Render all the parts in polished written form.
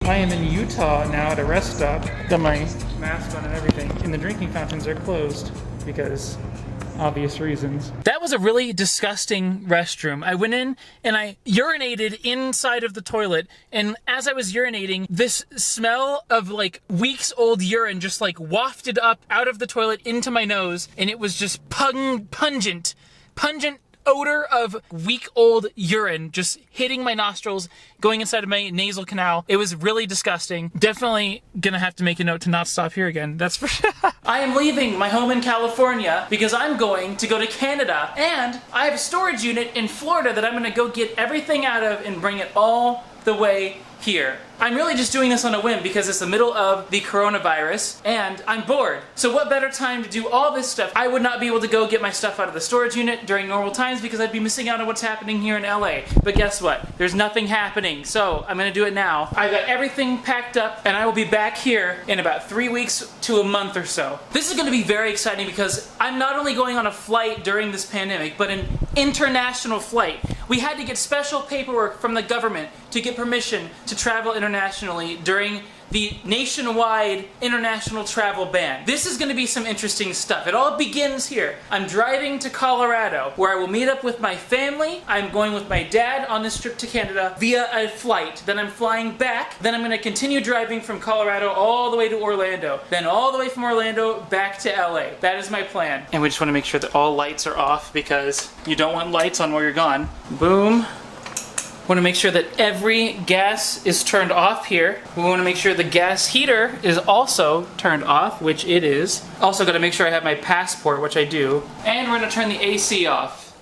I am in Utah now at a rest stop. Got my mask on and everything. And the drinking fountains are closed because obvious reasons. That was a really disgusting restroom. I went in and I urinated inside of the toilet, and as I was urinating, this smell of like weeks old urine just like wafted up out of the toilet into my nose, and it was just pungent odor of week-old urine just hitting my nostrils, going inside of my nasal canal. It was really disgusting. Definitely gonna have to make a note to not stop here again. That's for sure. I am leaving my home in California because I'm going to go to Canada, and I have a storage unit in Florida that I'm gonna go get everything out of and bring it all the way here. I'm really just doing this on a whim because it's the middle of the coronavirus and I'm bored. So what better time to do all this stuff? I would not be able to go get my stuff out of the storage unit during normal times because I'd be missing out on what's happening here in LA. But guess what? There's nothing happening. So I'm gonna do it now. I've got everything packed up and I will be back here in about 3 weeks to a month or so. This is gonna be very exciting because I'm not only going on a flight during this pandemic, but an international flight. We had to get special paperwork from the government to get permission to travel internationally during the nationwide international travel ban. This is going to be some interesting stuff. It all begins here. I'm driving to Colorado where I will meet up with my family. I'm going with my dad on this trip to Canada via a flight. Then I'm flying back. Then I'm going to continue driving from Colorado all the way to Orlando. Then all the way from Orlando back to LA. That is my plan. And we just want to make sure that all lights are off because you don't want lights on while you're gone. Boom. We want to make sure that every gas is turned off here. We want to make sure the gas heater is also turned off, which it is. Also got to make sure I have my passport, which I do. And we're going to turn the AC off.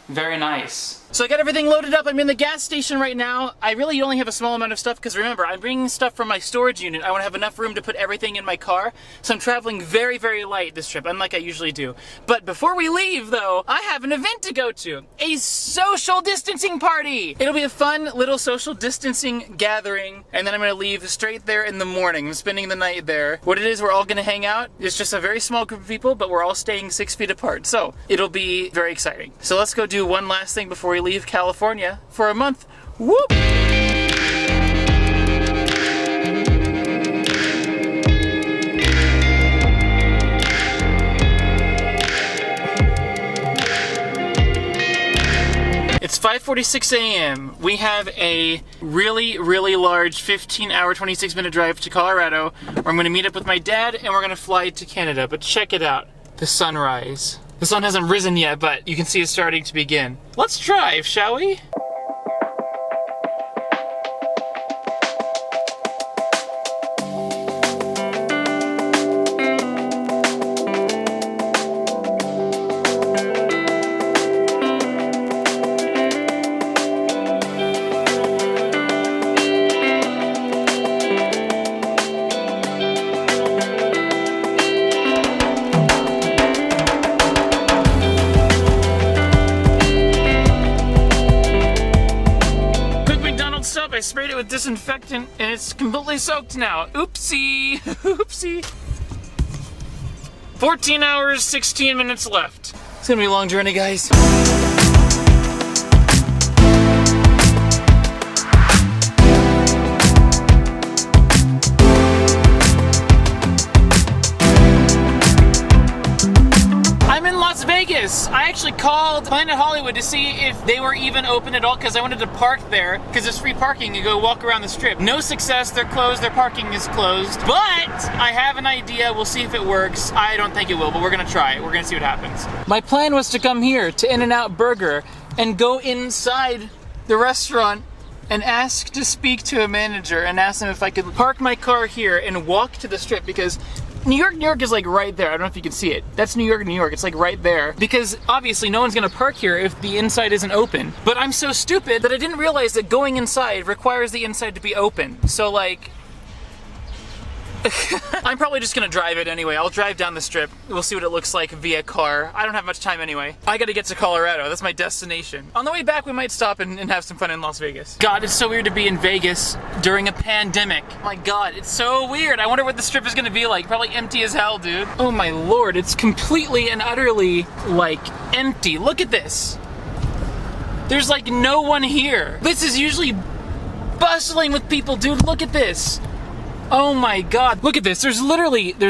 Very nice. So I got everything loaded up. I'm in the gas station right now. I really only have a small amount of stuff because remember, I'm bringing stuff from my storage unit. I want to have enough room to put everything in my car. So I'm traveling very, very light this trip, unlike I usually do. But before we leave though, I have an event to go to. A social distancing party. It'll be a fun little social distancing gathering. And then I'm going to leave straight there in the morning. I'm spending the night there. What it is, we're all going to hang out. It's just a very small group of people, but we're all staying 6 feet apart. So it'll be very exciting. So let's go do one last thing before we leave California for a month. Whoop! It's 5:46 a.m. We have a really, really large 15-hour, 26-minute drive to Colorado where I'm going to meet up with my dad and we're going to fly to Canada. But check it out. The sunrise. The sun hasn't risen yet, but you can see it's starting to begin. Let's drive, shall we? I sprayed it with disinfectant and it's completely soaked now. Oopsie. Oopsie. 14 hours, 16 minutes left. It's gonna be a long journey, guys. I actually called Planet Hollywood to see if they were even open at all because I wanted to park there because it's free parking. You go walk around the strip. No success, they're closed, their parking is closed. But I have an idea, we'll see if it works. I don't think it will, but we're gonna try it. We're gonna see what happens. My plan was to come here to In-N-Out Burger and go inside the restaurant and ask to speak to a manager and ask them if I could park my car here and walk to the strip because New York is like right there. I don't know if you can see it. That's New York. It's like right there. Because obviously no one's gonna park here if the inside isn't open. But I'm so stupid that I didn't realize that going inside requires the inside to be open. So like, I'm probably just gonna drive it anyway. I'll drive down the strip. We'll see what it looks like via car. I don't have much time anyway. I gotta get to Colorado. That's my destination. On the way back, we might stop and have some fun in Las Vegas. God, it's so weird to be in Vegas during a pandemic. My God, it's so weird. I wonder what the strip is gonna be like. Probably empty as hell, dude. Oh my Lord, it's completely and utterly, like, empty. Look at this. There's like no one here. This is usually bustling with people, dude. Look at this. Oh my God. Look at this. There's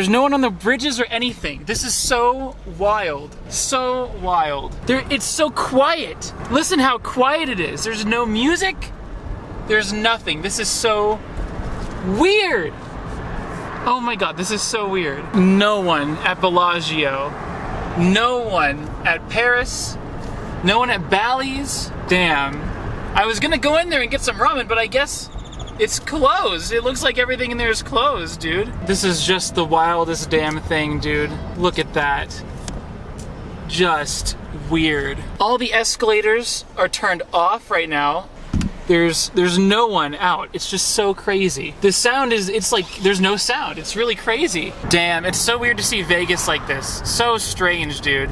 no one on the bridges or anything. This is so wild. So wild. It's so quiet. Listen how quiet it is. There's no music. There's nothing. This is so weird. Oh my God, this is so weird. No one at Bellagio. No one at Paris. No one at Bally's. Damn. I was gonna go in there and get some ramen, but I guess it's closed. It looks like everything in there is closed, dude. This is just the wildest damn thing, dude. Look at that. Just weird. All the escalators are turned off right now. There's no one out. It's just so crazy. The sound it's like there's no sound. It's really crazy. Damn, it's so weird to see Vegas like this. So strange, dude.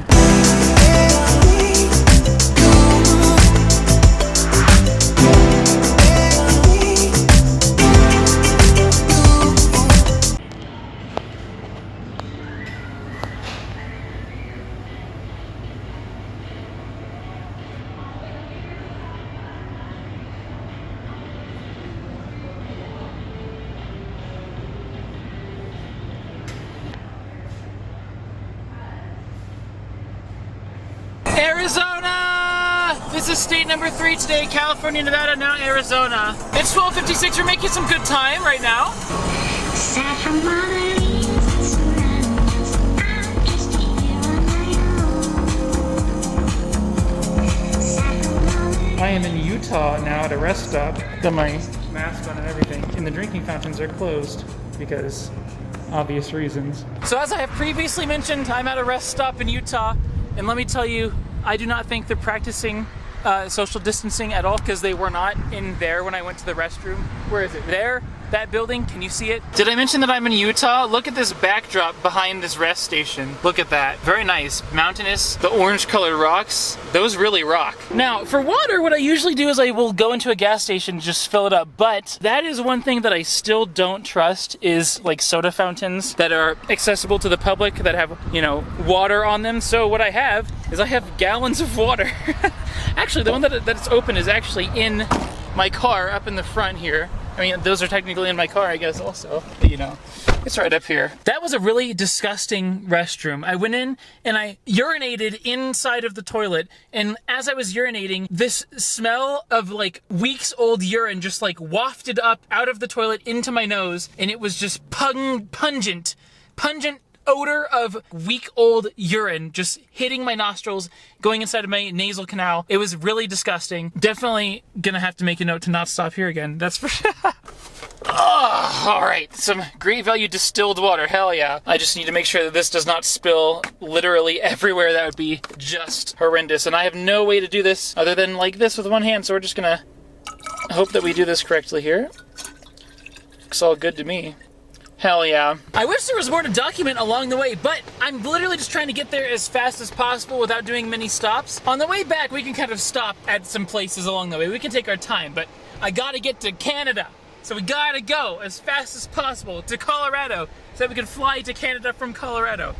Arizona! This is state number 3 today, California, Nevada, now Arizona. It's 12:56, we're making some good time right now. I am in Utah now at a rest stop. Got my mask on and everything, and the drinking fountains are closed because obvious reasons. So as I have previously mentioned, I'm at a rest stop in Utah, and let me tell you, I do not think they're practicing social distancing at all, because they were not in there when I went to the restroom. Where is it? There? That building? Can you see it? Did I mention that I'm in Utah? Look at this backdrop behind this rest station. Look at that. Very nice. Mountainous. The orange colored rocks. Those really rock. Now, for water, what I usually do is I will go into a gas station and just fill it up. But that is one thing that I still don't trust, is like soda fountains that are accessible to the public that have, you know, water on them. So what I have is I have gallons of water. Actually, the one that's open is actually in my car up in the front here. I mean, those are technically in my car, I guess, also. You know, it's right up here. That was a really disgusting restroom. I went in and I urinated inside of the toilet, and as I was urinating, this smell of like weeks old urine just like wafted up out of the toilet into my nose, and it was just pungent odor of week-old urine just hitting my nostrils, going inside of my nasal canal. It was really disgusting. Definitely gonna have to make a note to not stop here again. That's for sure. Oh, all right, some great value distilled water. Hell yeah. I just need to make sure that this does not spill literally everywhere. That would be just horrendous. And I have no way to do this other than like this with one hand. So we're just gonna hope that we do this correctly here. Looks all good to me. Hell yeah. I wish there was more to document along the way, but I'm literally just trying to get there as fast as possible without doing many stops. On the way back, we can kind of stop at some places along the way. We can take our time, but I gotta get to Canada. So we gotta go as fast as possible to Colorado so that we can fly to Canada from Colorado.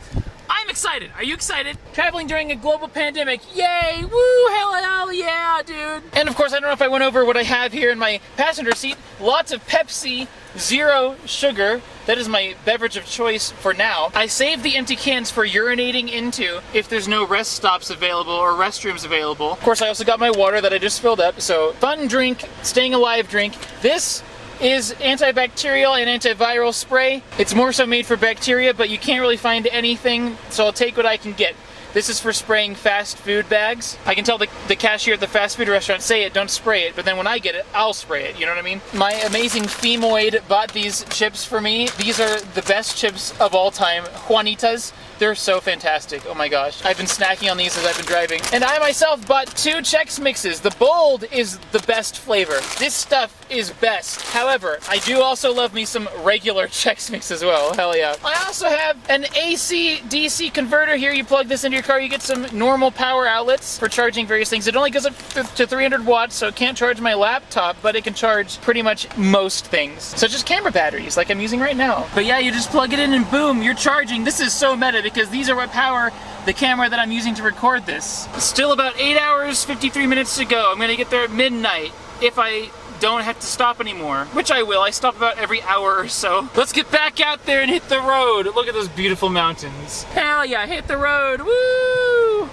I'm excited. Are you excited? Traveling during a global pandemic. Yay! Woo! Hell yeah, dude! And of course, I don't know if I went over what I have here in my passenger seat. Lots of Pepsi, zero sugar. That is my beverage of choice for now. I saved the empty cans for urinating into if there's no rest stops available or restrooms available. Of course, I also got my water that I just filled up. So, fun drink, staying alive drink. This is antibacterial and antiviral spray. It's more so made for bacteria, but you can't really find anything, so I'll take what I can get. This is for spraying fast food bags. I can tell the cashier at the fast food restaurant, say it, don't spray it, but then when I get it, I'll spray it, you know what I mean? My amazing Femoid bought these chips for me. These are the best chips of all time, Juanitas. They're so fantastic, oh my gosh. I've been snacking on these as I've been driving. And I myself bought 2 Chex Mixes. The Bold is the best flavor. This stuff is best. However, I do also love me some regular Chex Mix as well, hell yeah. I also have an AC-DC converter here. You plug this into your car, you get some normal power outlets for charging various things. It only goes up to 300 watts, so it can't charge my laptop, but it can charge pretty much most things. Such as camera batteries, like I'm using right now. But yeah, you just plug it in and boom, you're charging. This is so meta, because these are what power the camera that I'm using to record this. Still about 8 hours, 53 minutes to go. I'm gonna get there at midnight. If I don't have to stop anymore, which I will. I stop about every hour or so. Let's get back out there and hit the road. Look at those beautiful mountains. Hell yeah, hit the road, woo!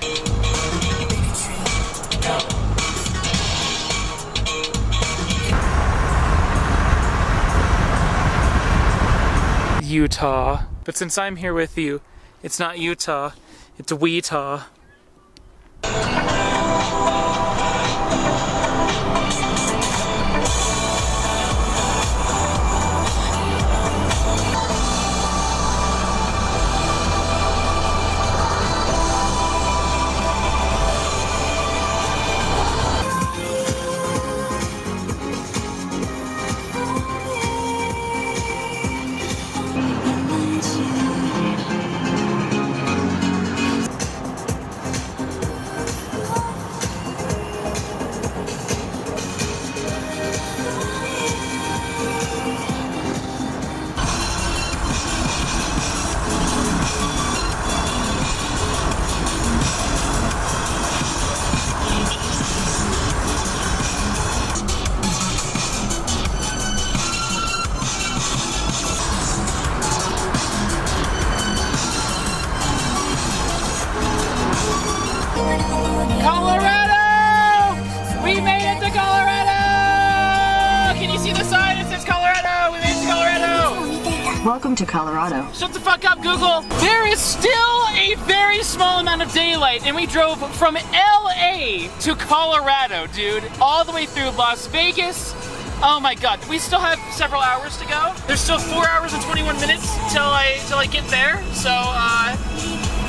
Utah. But since I'm here with you, it's not Utah, it's Weetah. Colorado! We made it to Colorado! Can you see the sign that says Colorado? We made it to Colorado! Welcome to Colorado. Shut the fuck up, Google! There is still a very small amount of daylight, and we drove from LA to Colorado, dude. All the way through Las Vegas. Oh my god, we still have several hours to go. There's still 4 hours and 21 minutes till I get there. So,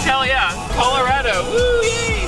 hell yeah, Colorado. Woo, yay!